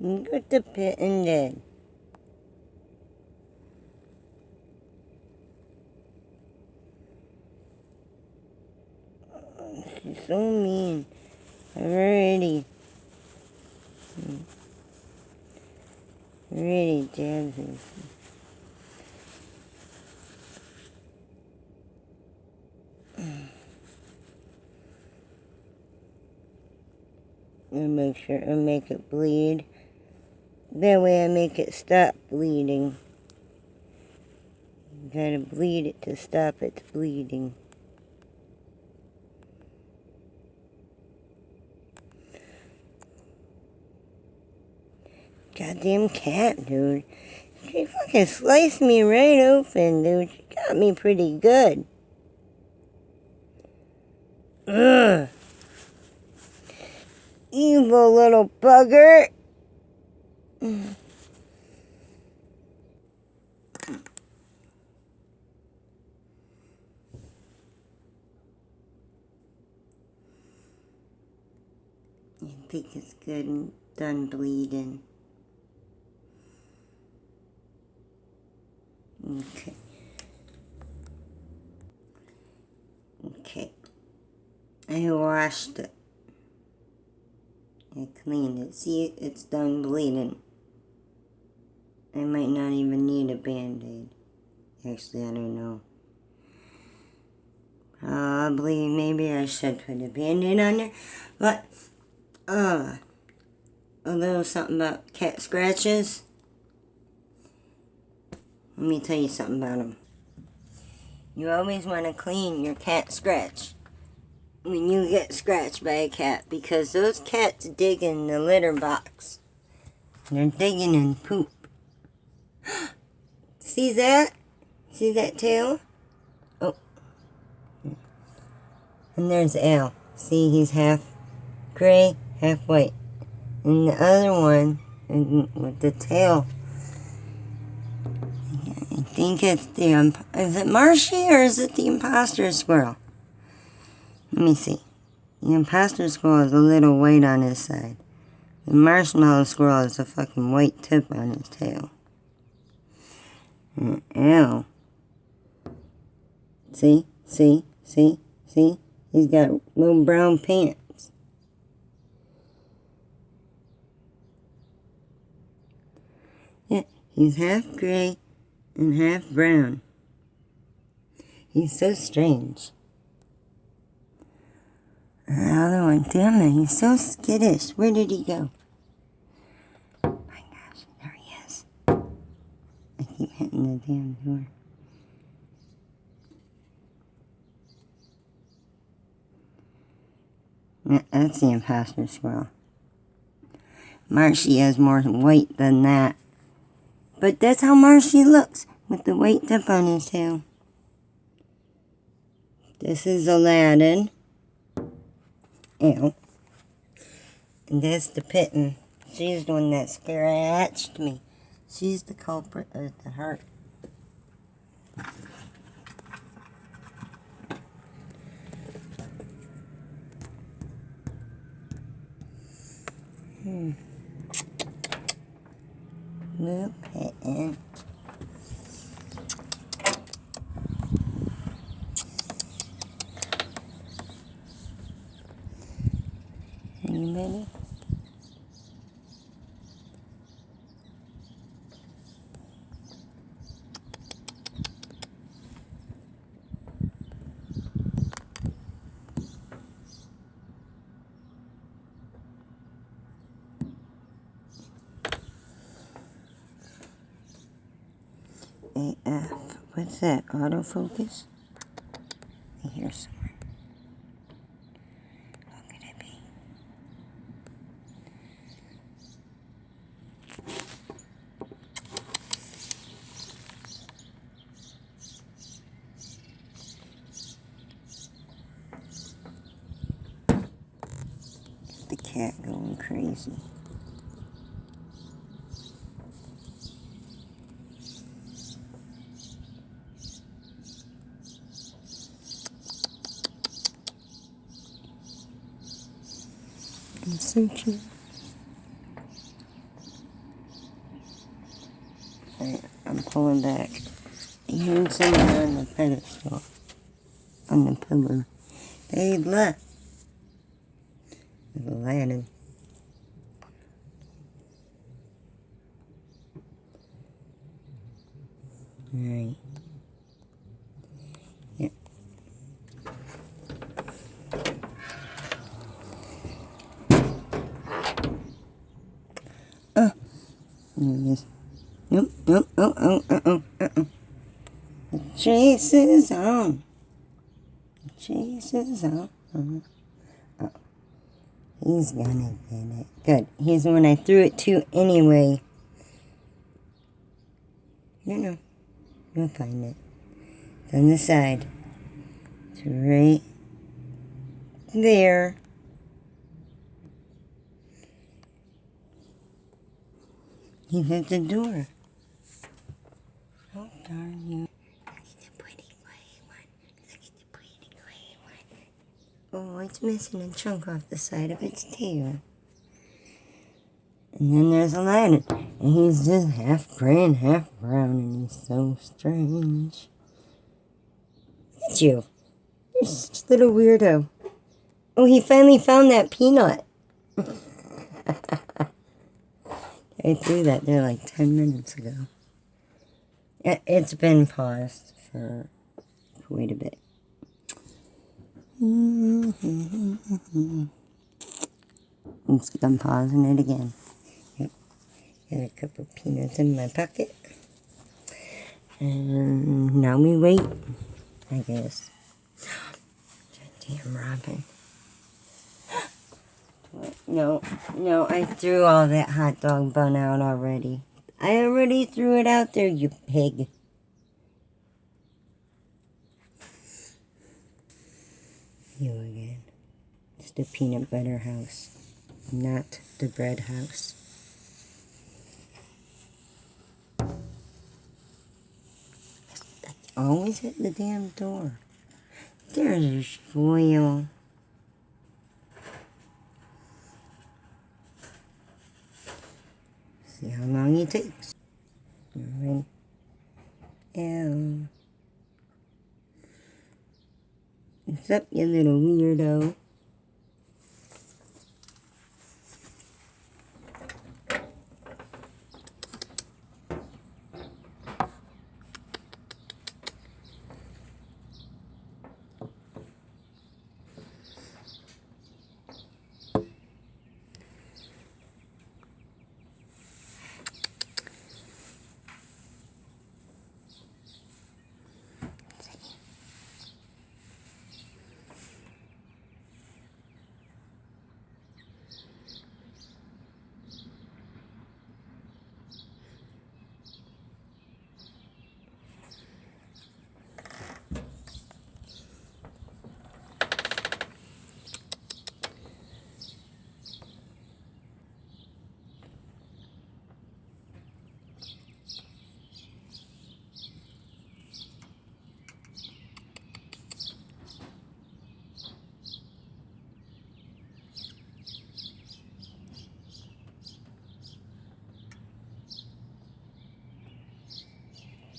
Get the Pitten dead. She's so mean. Already jabs her. And make sure I make it bleed. That way I make it stop bleeding. You gotta bleed it to stop its bleeding. Goddamn cat, dude. She fucking sliced me right open, dude. She got me pretty good. Ugh. Evil little bugger. I think it's good and done bleeding. Okay. I washed it. I cleaned it. See, it's done bleeding. I might not even need a Band-Aid. Actually, I don't know. Probably, maybe I should put a Band-Aid on there. But, a little something about cat scratches. Let me tell you something about them. You always want to clean your cat scratch when you get scratched by a cat, because those cats dig in the litter box. They're digging in poop. See that? See that tail? Oh. And there's Al. See, he's half gray, half white. And the other one, with the tail, I think it's is it Marshy or is it the impostor squirrel? Let me see. The impostor squirrel is a little white on his side. The marshmallow squirrel is a fucking white tip on his tail. And Al. See? He's got little brown pants. Yeah, he's half gray and half brown. He's so strange. And the other one, damn it, he's so skittish. Where did he go? Oh my gosh, there he is. I keep hitting the damn door. That's the imposter squirrel. Marshy has more white than that. But that's how Marshy looks, with the white tip on his tail. This is Aladdin. Ew. And that's the Pitten. She's the one that scratched me. She's the culprit of the hurt. Little Pitten. Anybody? AF. What's that? Autofocus? I hear somewhere. How could it be? The cat going crazy. It's so cute. I'm pulling back. I heard someone on the pedestal. On the pillar. Babe, look. There's Aladdin. Alright. Yep. There he is. Nope, nope, The chase is on. The chase is on. Oh. He's gonna get it. Good. Here's the one I threw it to anyway. No. You'll find it. It's on the side. It's right there. He's at the door. Oh, darn you. Look at the pretty gray one. Look at the pretty gray one. Oh, it's missing a chunk off the side of its tail. And then there's Aladdin. And he's just half gray and half brown. And he's so strange. Look at you. You're such a little weirdo. Oh, he finally found that peanut. I threw that there like 10 minutes ago. It's been paused for quite a bit. Oops, I'm pausing it again. Yep. Got a couple of peanuts in my pocket. And now we wait, I guess. That damn robin. No, I threw all that hot dog bun out already. I already threw it out there, you pig. You again. It's the peanut butter house, not the bread house. I always hit the damn door. There's your foil. See how long it takes. Alright. Ew. What's up, you little weirdo?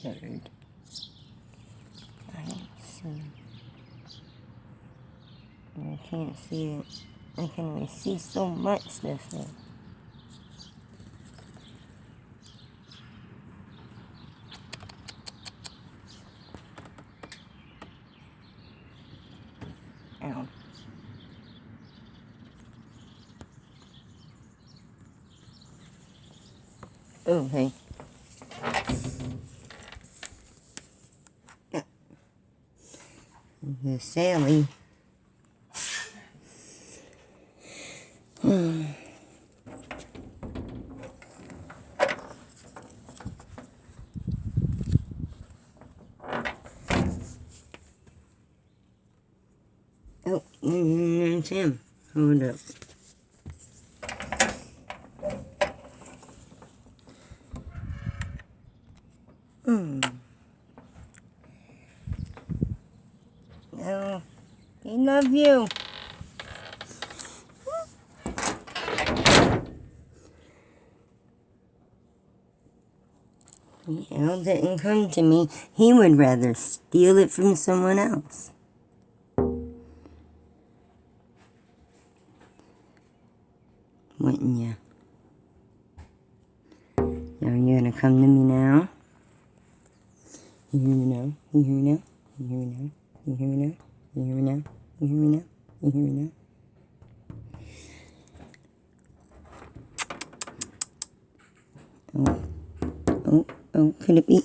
Third. I see. I can't see it. I can only see so much this way. Ow. Okay. Here's Sally. Oh, there's him. Hold up. No, I love you. The ale didn't come to me. He would rather steal it from someone else. Wouldn't you? Are you gonna come to me now? You hear me now? You hear me now? You hear me now? You hear me now? You hear me now? You hear me now? You hear me now? Oh, could it be?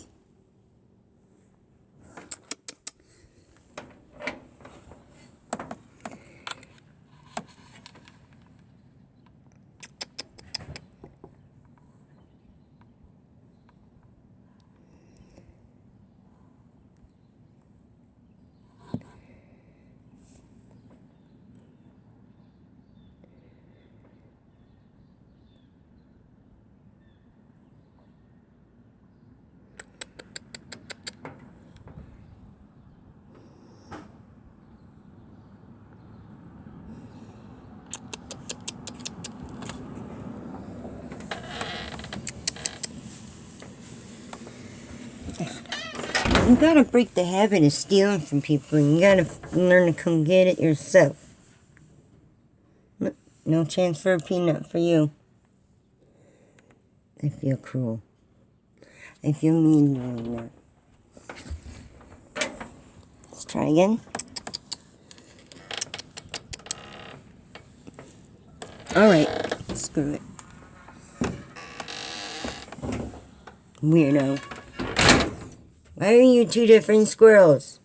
You gotta break the habit of stealing from people. You gotta learn to come get it yourself. No chance for a peanut for you. I feel cruel. I feel mean doing that. Let's try again. Alright, screw it. Weirdo. Why are you two different squirrels?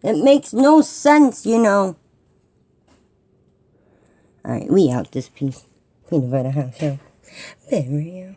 It makes no sense, you know. Alright, we out this piece. Peanut butter house, yeah. There we go.